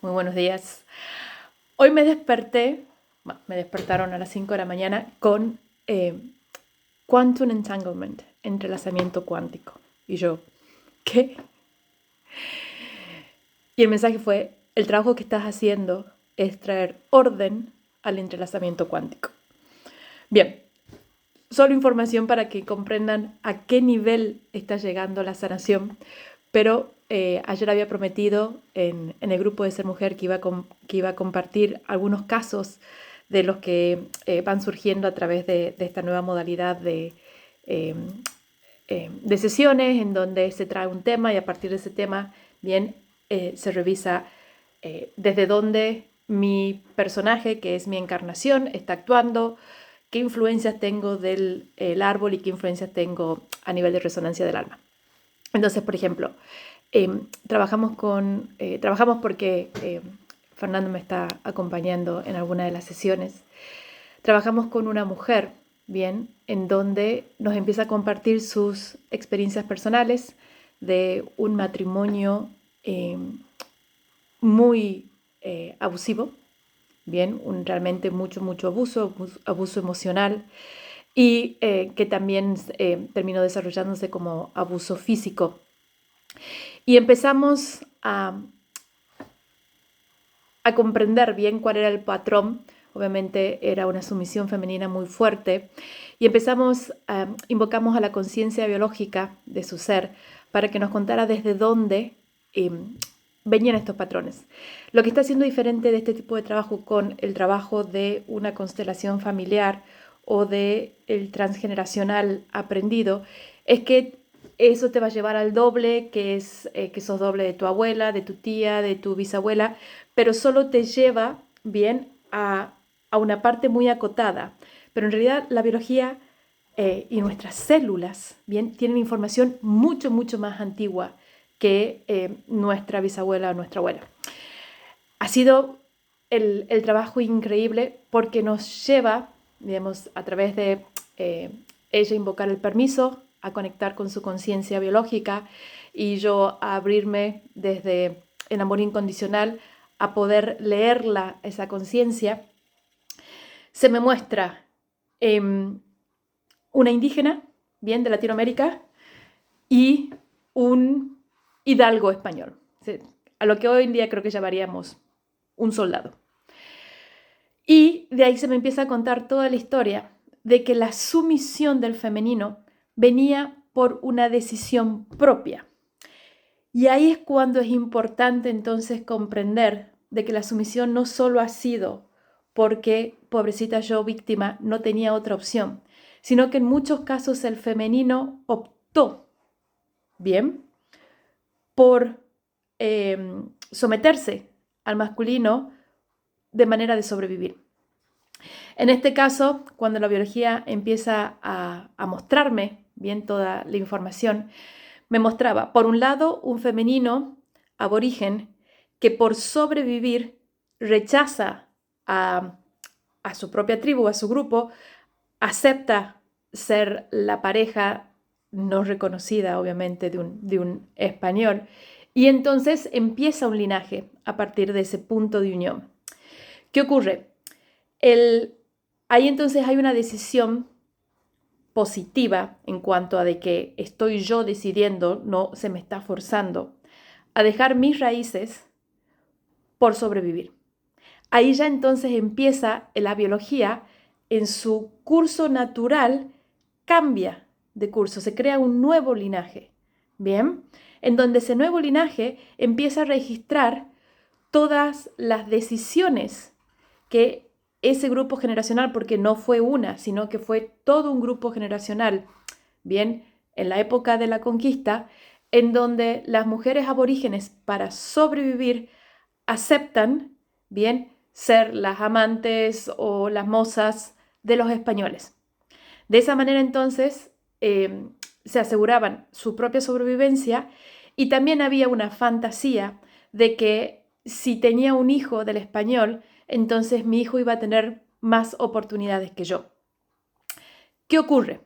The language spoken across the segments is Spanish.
Muy buenos días. Hoy me despertaron a las 5 de la mañana con Quantum Entanglement, entrelazamiento cuántico. Y yo, ¿qué? Y el mensaje fue, el trabajo que estás haciendo es traer orden al entrelazamiento cuántico. Bien, solo información para que comprendan a qué nivel está llegando la sanación, pero ayer había prometido en el grupo de Ser Mujer que iba a compartir algunos casos de los que van surgiendo a través de esta nueva modalidad de sesiones en donde se trae un tema y a partir de ese tema se revisa desde dónde mi personaje, que es mi encarnación, está actuando, qué influencias tengo del árbol y qué influencias tengo a nivel de resonancia del alma. Entonces, por ejemplo, trabajamos porque Fernando me está acompañando en alguna de las sesiones. Trabajamos con una mujer, en donde nos empieza a compartir sus experiencias personales de un matrimonio muy abusivo, realmente mucho abuso emocional y que también terminó desarrollándose como abuso físico. Y empezamos a comprender bien cuál era el patrón. Obviamente era una sumisión femenina muy fuerte y invocamos a la conciencia biológica de su ser para que nos contara desde dónde venían estos patrones. Lo que está haciendo diferente de este tipo de trabajo con el trabajo de una constelación familiar o de el transgeneracional aprendido es que eso te va a llevar al doble, que sos doble de tu abuela, de tu tía, de tu bisabuela, pero solo te lleva a una parte muy acotada. Pero en realidad la biología y nuestras células tienen información mucho más antigua que nuestra bisabuela o nuestra abuela. Ha sido el trabajo increíble porque nos lleva, a través de ella invocar el permiso, a conectar con su conciencia biológica y yo a abrirme desde el amor incondicional a poder leerla, esa conciencia. Se me muestra una indígena, de Latinoamérica, y un hidalgo español, a lo que hoy en día creo que llamaríamos un soldado. Y de ahí se me empieza a contar toda la historia de que la sumisión del femenino venía por una decisión propia. Y ahí es cuando es importante entonces comprender de que la sumisión no solo ha sido porque, pobrecita yo, víctima, no tenía otra opción, sino que en muchos casos el femenino optó, por someterse al masculino de manera de sobrevivir. En este caso, cuando la biología empieza a mostrarme toda la información, me mostraba, por un lado, un femenino aborigen que por sobrevivir rechaza a su propia tribu, a su grupo, acepta ser la pareja no reconocida, obviamente, de un español, y entonces empieza un linaje a partir de ese punto de unión. ¿Qué ocurre? Ahí entonces hay una decisión positiva en cuanto a de que estoy yo decidiendo, no se me está forzando a dejar mis raíces por sobrevivir. Ahí ya entonces empieza la biología en su curso natural, cambia de curso, se crea un nuevo linaje, en donde ese nuevo linaje empieza a registrar todas las decisiones que ese grupo generacional, porque no fue una, sino que fue todo un grupo generacional, en la época de la conquista, en donde las mujeres aborígenes para sobrevivir aceptan, ser las amantes o las mozas de los españoles. De esa manera entonces se aseguraban su propia sobrevivencia y también había una fantasía de que si tenía un hijo del español, entonces mi hijo iba a tener más oportunidades que yo. ¿Qué ocurre?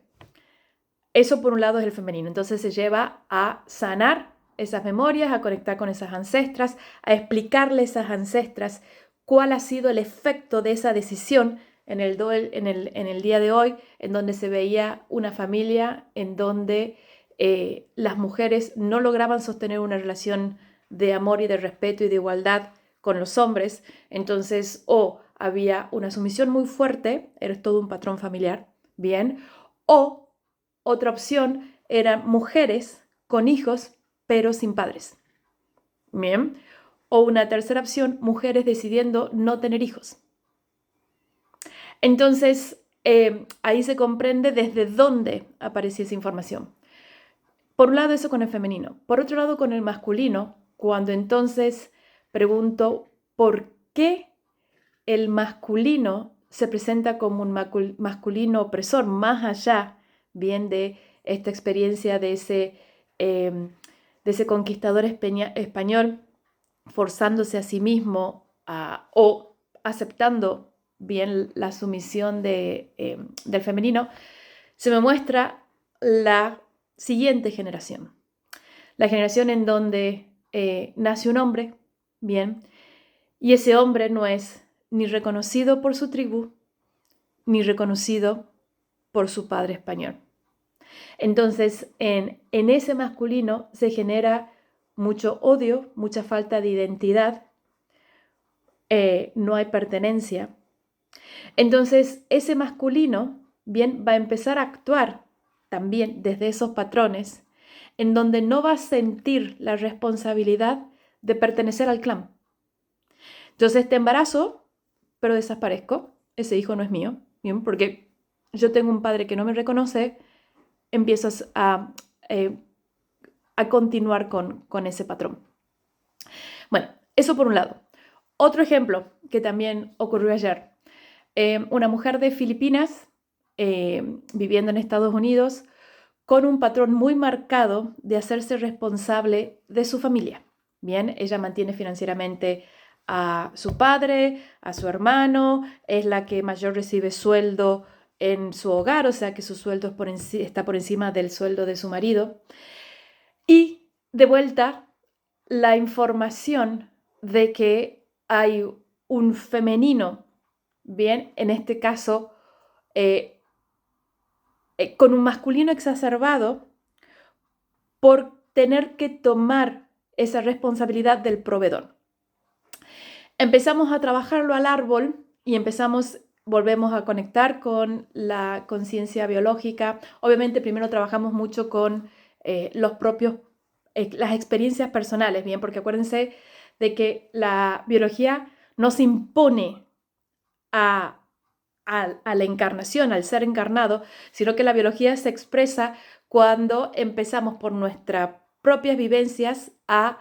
Eso por un lado es el femenino, entonces se lleva a sanar esas memorias, a conectar con esas ancestras, a explicarle a esas ancestras cuál ha sido el efecto de esa decisión en el día de hoy, en donde se veía una familia en donde las mujeres no lograban sostener una relación de amor y de respeto y de igualdad con los hombres. Entonces, o había una sumisión muy fuerte, era todo un patrón familiar, bien, o otra opción eran mujeres con hijos pero sin padres, bien, o una tercera opción, mujeres decidiendo no tener hijos. Entonces, ahí se comprende desde dónde aparecía esa información. Por un lado, eso con el femenino. Por otro lado, con el masculino, cuando entonces pregunto por qué el masculino se presenta como un masculino opresor, más allá, bien, de esta experiencia de ese conquistador español forzándose a sí mismo o aceptando bien la sumisión del femenino, se me muestra la siguiente generación. La generación en donde nace un hombre, bien, y ese hombre no es ni reconocido por su tribu, ni reconocido por su padre español. Entonces, en ese masculino se genera mucho odio, mucha falta de identidad, no hay pertenencia. Entonces, ese masculino, bien, va a empezar a actuar también desde esos patrones, en donde no va a sentir la responsabilidad de pertenecer al clan. Entonces, te embarazo, pero desaparezco. Ese hijo no es mío, bien, porque yo tengo un padre que no me reconoce, empiezas a continuar con ese patrón. Bueno, eso por un lado. Otro ejemplo que también ocurrió ayer. Una mujer de Filipinas viviendo en Estados Unidos con un patrón muy marcado de hacerse responsable de su familia. Bien, ella mantiene financieramente a su padre, a su hermano, es la que mayor recibe sueldo en su hogar, o sea que su sueldo está por encima del sueldo de su marido. Y de vuelta, la información de que hay un femenino, bien, en este caso, con un masculino exacerbado por tener que tomar esa responsabilidad del proveedor. Empezamos a trabajarlo al árbol y volvemos a conectar con la conciencia biológica. Obviamente primero trabajamos mucho con las experiencias personales, bien, porque acuérdense de que la biología nos impone a la encarnación, al ser encarnado, sino que la biología se expresa cuando empezamos por nuestras propias vivencias a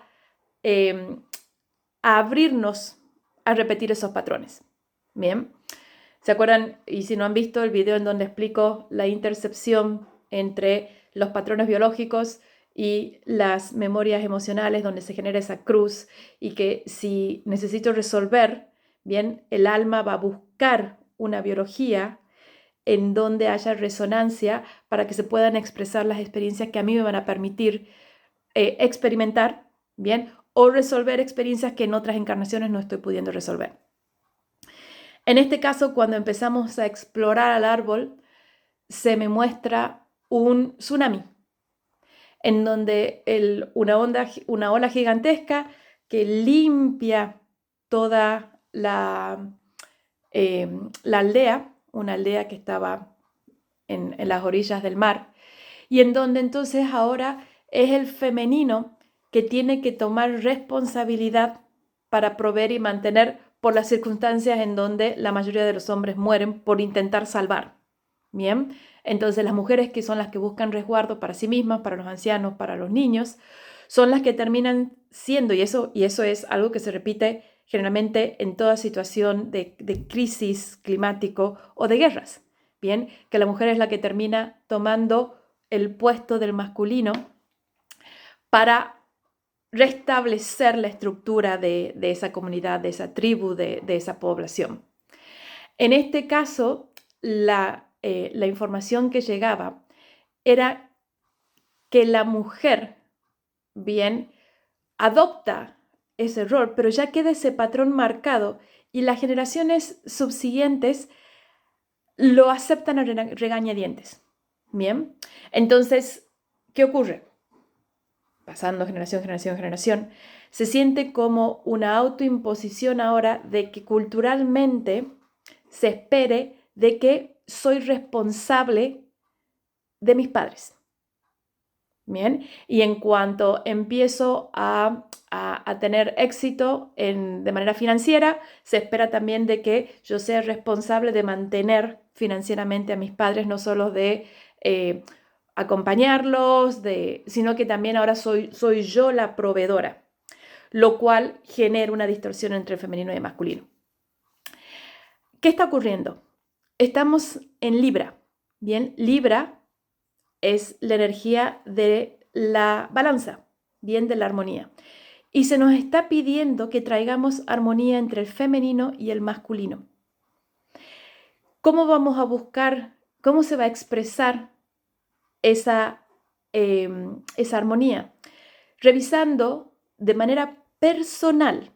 abrirnos a repetir esos patrones. Bien, ¿se acuerdan? Y si no han visto el video en donde explico la intercepción entre los patrones biológicos y las memorias emocionales, donde se genera esa cruz, y que si necesito resolver, bien, el alma va a buscar una biología en donde haya resonancia para que se puedan expresar las experiencias que a mí me van a permitir experimentar, bien, o resolver experiencias que en otras encarnaciones no estoy pudiendo resolver. En este caso, cuando empezamos a explorar al árbol, se me muestra un tsunami, en donde una ola gigantesca que limpia toda la aldea, una aldea que estaba en las orillas del mar, y en donde entonces ahora es el femenino que tiene que tomar responsabilidad para proveer y mantener por las circunstancias en donde la mayoría de los hombres mueren por intentar salvar. Bien, entonces las mujeres, que son las que buscan resguardo para sí mismas, para los ancianos, para los niños, son las que terminan siendo, y eso es algo que se repite generalmente en toda situación de crisis climático o de guerras. Bien, que la mujer es la que termina tomando el puesto del masculino para restablecer la estructura de esa comunidad, de esa tribu, de esa población. En este caso, la información que llegaba era que la mujer, bien, adopta ese rol, pero ya queda ese patrón marcado y las generaciones subsiguientes lo aceptan a regañadientes. Bien, entonces, ¿qué ocurre? Pasando generación, se siente como una autoimposición ahora de que culturalmente se espere de que soy responsable de mis padres. Bien, y en cuanto empiezo a tener éxito de manera financiera, se espera también de que yo sea responsable de mantener financieramente a mis padres, no solo de acompañarlos, sino que también ahora soy yo la proveedora, lo cual genera una distorsión entre el femenino y el masculino. ¿Qué está ocurriendo? Estamos en Libra. Bien, Libra es la energía de la balanza, bien, de la armonía. Y se nos está pidiendo que traigamos armonía entre el femenino y el masculino. ¿Cómo vamos a buscar, cómo se va a expresar esa armonía? Revisando de manera personal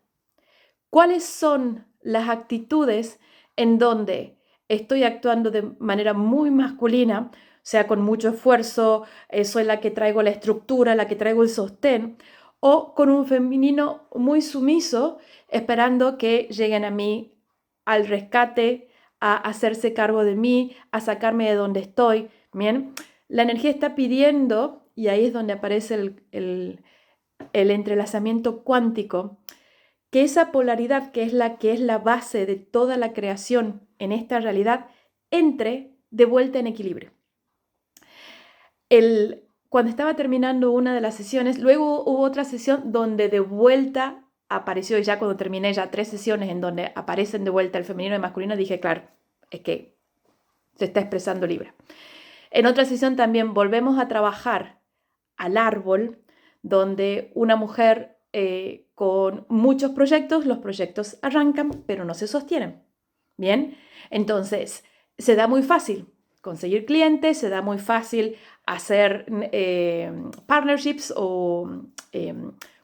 cuáles son las actitudes en donde estoy actuando de manera muy masculina, o sea, con mucho esfuerzo, soy la que traigo la estructura, la que traigo el sostén, o con un femenino muy sumiso, esperando que lleguen a mí al rescate, a hacerse cargo de mí, a sacarme de donde estoy. Bien, la energía está pidiendo, y ahí es donde aparece el entrelazamiento cuántico, que esa polaridad que es la base de toda la creación en esta realidad entre de vuelta en equilibrio. Cuando estaba terminando una de las sesiones, luego hubo otra sesión donde de vuelta apareció, y ya cuando terminé ya 3 sesiones en donde aparecen de vuelta el femenino y el masculino, dije, claro, es que se está expresando Libra. En otra sesión también volvemos a trabajar al árbol, donde una mujer con muchos proyectos, los proyectos arrancan, pero no se sostienen. Bien, entonces se da muy fácil conseguir clientes, se da muy fácil hacer partnerships o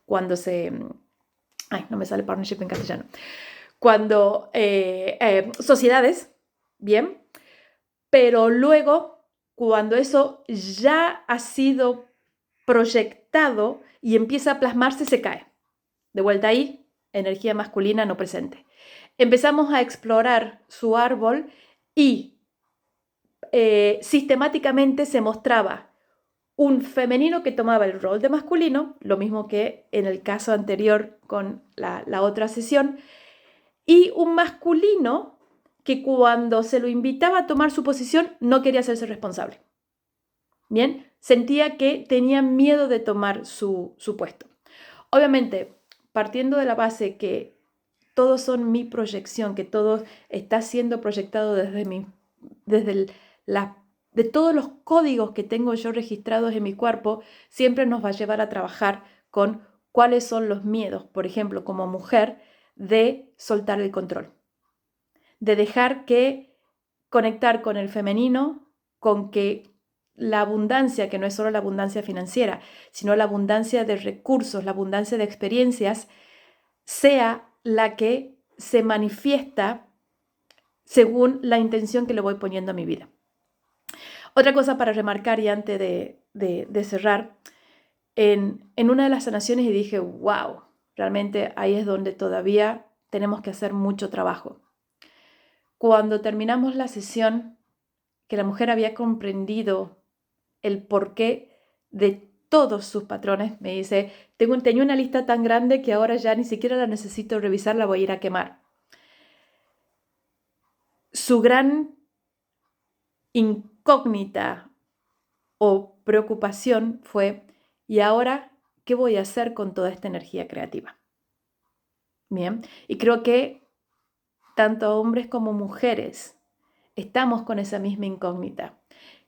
cuando se... Ay, no me sale partnership en castellano. Cuando sociedades, bien, pero luego cuando eso ya ha sido proyectado y empieza a plasmarse, se cae. De vuelta ahí, energía masculina no presente. Empezamos a explorar su árbol y sistemáticamente se mostraba un femenino que tomaba el rol de masculino, lo mismo que en el caso anterior con la otra sesión, y un masculino que cuando se lo invitaba a tomar su posición no quería hacerse responsable. Bien, sentía que tenía miedo de tomar su puesto. Obviamente, partiendo de la base que todos son mi proyección, que todo está siendo proyectado de todos los códigos que tengo yo registrados en mi cuerpo, siempre nos va a llevar a trabajar con cuáles son los miedos, por ejemplo, como mujer, de soltar el control, de dejar que conectar con el femenino, con que la abundancia, que no es solo la abundancia financiera, sino la abundancia de recursos, la abundancia de experiencias, sea la que se manifiesta según la intención que le voy poniendo a mi vida. Otra cosa para remarcar y antes de cerrar, en una de las sanaciones y dije, wow, realmente ahí es donde todavía tenemos que hacer mucho trabajo. Cuando terminamos la sesión, que la mujer había comprendido el porqué de todos sus patrones, me dice, tenía una lista tan grande que ahora ya ni siquiera la necesito revisar, la voy a ir a quemar. Su gran incógnita o preocupación fue, ¿y ahora qué voy a hacer con toda esta energía creativa? Bien, y creo que tanto hombres como mujeres estamos con esa misma incógnita,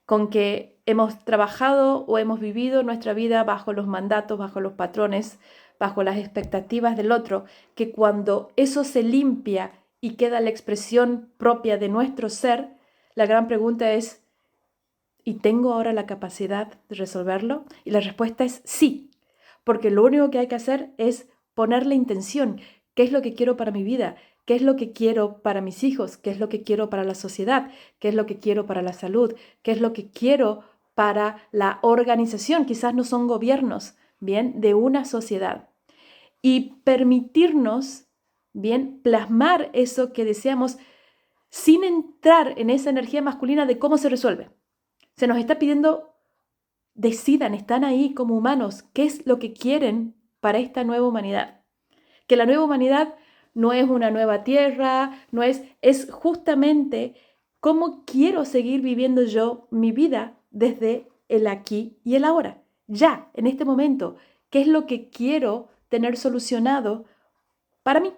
con que hemos trabajado o hemos vivido nuestra vida bajo los mandatos, bajo los patrones, bajo las expectativas del otro, que cuando eso se limpia y queda la expresión propia de nuestro ser, la gran pregunta es, ¿y tengo ahora la capacidad de resolverlo? Y la respuesta es sí, porque lo único que hay que hacer es ponerle intención. ¿Qué es lo que quiero para mi vida? ¿Qué es lo que quiero para mis hijos? ¿Qué es lo que quiero para la sociedad? ¿Qué es lo que quiero para la salud? ¿Qué es lo que quiero para la organización? Quizás no son gobiernos, ¿bien? De una sociedad. Y permitirnos, ¿bien? Plasmar eso que deseamos sin entrar en esa energía masculina de cómo se resuelve. Se nos está pidiendo, decidan, están ahí como humanos, qué es lo que quieren para esta nueva humanidad. Que la nueva humanidad no es una nueva tierra, es justamente cómo quiero seguir viviendo yo mi vida desde el aquí y el ahora. Ya, en este momento, ¿qué es lo que quiero tener solucionado para mí?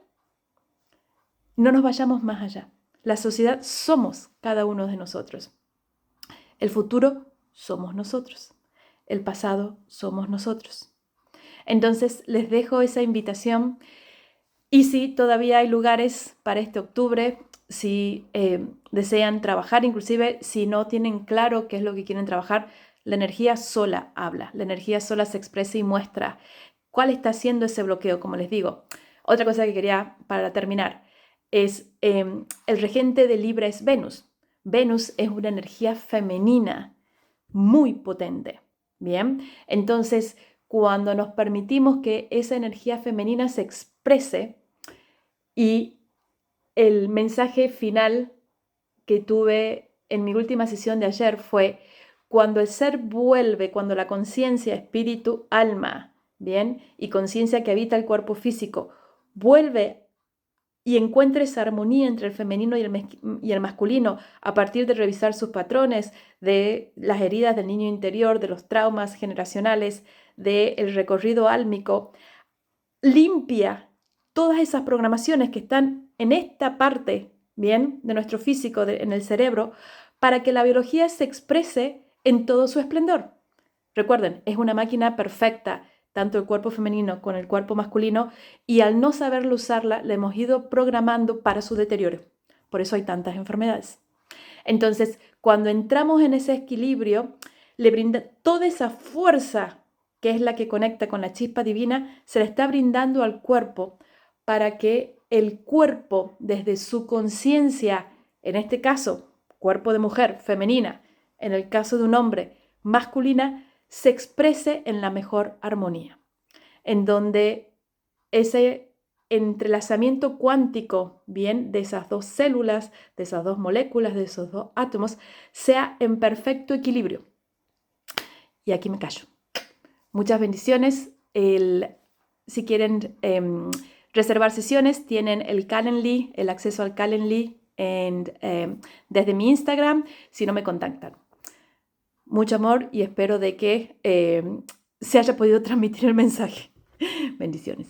No nos vayamos más allá. La sociedad somos cada uno de nosotros. El futuro somos nosotros. El pasado somos nosotros. Entonces les dejo esa invitación. Y si todavía hay lugares para este octubre, si desean trabajar, inclusive si no tienen claro qué es lo que quieren trabajar, la energía sola habla, la energía sola se expresa y muestra cuál está haciendo ese bloqueo, como les digo. Otra cosa que quería para terminar es el regente de Libra es Venus. Venus es una energía femenina muy potente, ¿bien? Entonces, cuando nos permitimos que esa energía femenina se exprese, y el mensaje final que tuve en mi última sesión de ayer fue: cuando el ser vuelve, cuando la conciencia, espíritu, alma, ¿bien? Y conciencia que habita el cuerpo físico, vuelve y encuentra esa armonía entre el femenino y el masculino a partir de revisar sus patrones, de las heridas del niño interior, de los traumas generacionales, del recorrido álmico, limpia todas esas programaciones que están en esta parte, ¿bien?, de nuestro físico, en el cerebro, para que la biología se exprese en todo su esplendor. Recuerden, es una máquina perfecta, tanto el cuerpo femenino con el cuerpo masculino, y al no saberlo usarla, la hemos ido programando para su deterioro. Por eso hay tantas enfermedades. Entonces, cuando entramos en ese equilibrio, le brinda toda esa fuerza que es la que conecta con la chispa divina, se le está brindando al cuerpo para que el cuerpo, desde su conciencia, en este caso, cuerpo de mujer, femenina, en el caso de un hombre, masculina, se exprese en la mejor armonía, en donde ese entrelazamiento cuántico, bien, de esas dos células, de esas dos moléculas, de esos dos átomos, sea en perfecto equilibrio. Y aquí me callo. Muchas bendiciones. Si quieren reservar sesiones, tienen el Calendly, el acceso al Calendly desde mi Instagram, si no me contactan. Mucho amor y espero de que se haya podido transmitir el mensaje. Bendiciones.